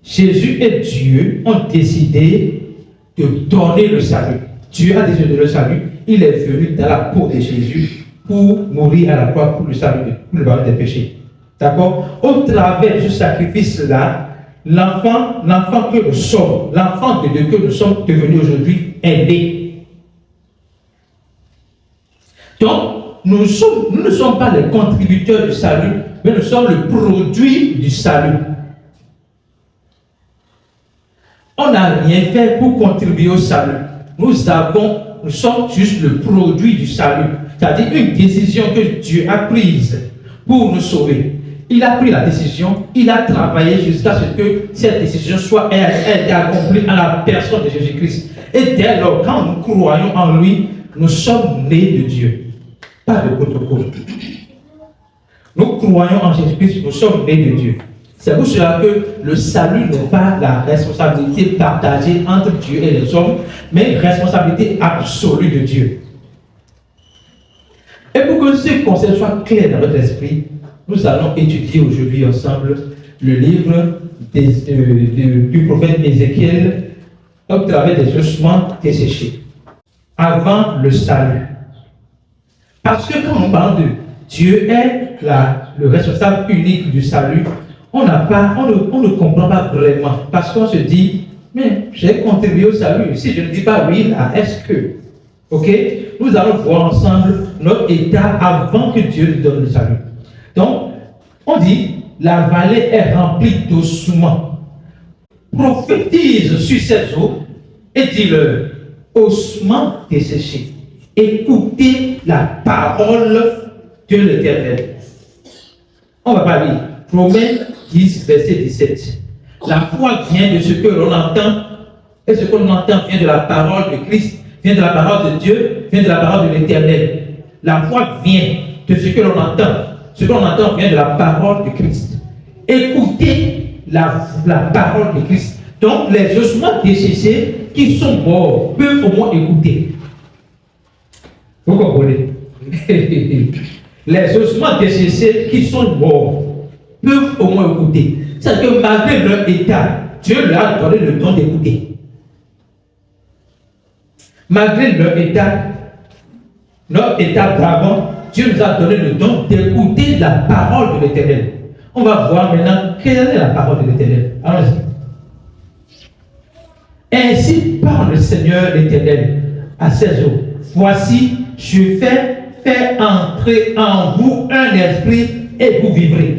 Jésus et Dieu ont décidé de donner le salut. Dieu a décidé de donner le salut. Il est venu dans la peau de Jésus pour mourir à la croix pour le salut, pour le pardon des péchés. D'accord? Au travers de ce sacrifice-là, l'enfant que nous sommes, l'enfant de Dieu que nous sommes devenus aujourd'hui est né. Donc, nous ne sommes pas les contributeurs du salut, mais nous sommes le produit du salut. On n'a rien fait pour contribuer au salut. Nous sommes juste le produit du salut. C'est-à-dire une décision que Dieu a prise pour nous sauver. Il a pris la décision, il a travaillé jusqu'à ce que cette décision soit accomplie à la personne de Jésus-Christ. Et dès lors, quand nous croyons en lui, nous sommes nés de Dieu. Pas de protocole. Nous croyons en Jésus-Christ, nous sommes nés de Dieu. C'est pour cela que le salut n'est pas la responsabilité partagée entre Dieu et les hommes, mais une responsabilité absolue de Dieu. Et pour que ce concept soit clair dans notre esprit, nous allons étudier aujourd'hui ensemble le livre du prophète Ézéchiel au travers des ossements desséchés. Avant le salut. Parce que quand on parle de Dieu est le responsable unique du salut, on ne comprend pas vraiment. Parce qu'on se dit, mais j'ai contribué au salut. Si je ne dis pas oui, là, est-ce que? Ok? Nous allons voir ensemble notre état avant que Dieu nous donne le salut. Donc, on dit, la vallée est remplie d'ossements. Prophétise sur ces eaux et dis-leur, ossements desséchés. Écoutez la parole de l'Éternel. On va pas lire. Romains 10, verset 17. La foi vient de ce que l'on entend, et ce que l'on entend vient de la parole de Christ, vient de la parole de Dieu, vient de la parole de l'Éternel. La foi vient de ce que l'on entend. Ce que l'on entend vient de la parole de Christ. Écoutez la parole de Christ. Donc, les ossements desséchés qui sont morts peuvent au moins écouter. Vous comprenez? Les ossements desséchés qui sont morts peuvent au moins écouter. C'est que malgré leur état, Dieu leur a donné le don d'écouter. Malgré leur état d'avant, Dieu nous a donné le don d'écouter la parole de l'Éternel. On va voir maintenant quelle est la parole de l'Éternel. Allons-y. Ainsi parle le Seigneur l'Éternel à ses eaux. Voici, je fais entrer en vous un esprit et vous vivrez.